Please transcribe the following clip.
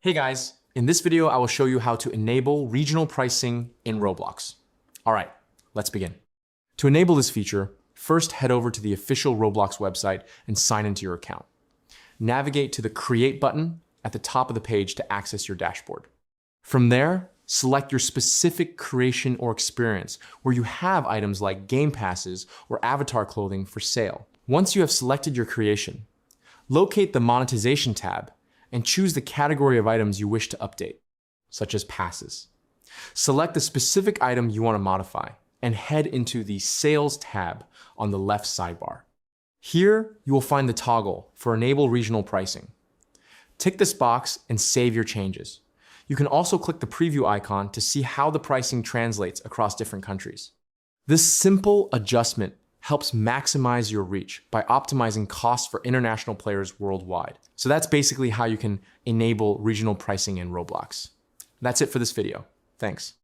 Hey guys, in this video, I will show you how to enable regional pricing in Roblox. All right, let's begin. To enable this feature, first head over to the official Roblox website and sign into your account. Navigate to the Create button at the top of the page to access your dashboard. From there, select your specific creation or experience where you have items like game passes or avatar clothing for sale. Once you have selected your creation, locate the Monetization tab and choose the category of items you wish to update, such as passes. Select the specific item you want to modify and head into the Sales tab on the left sidebar. Here, you will find the toggle for Enable Regional Pricing. Tick this box and save your changes. You can also click the preview icon to see how the pricing translates across different countries. This simple adjustment helps maximize your reach by optimizing costs for international players worldwide. So that's basically how you can enable regional pricing in Roblox. That's it for this video. Thanks.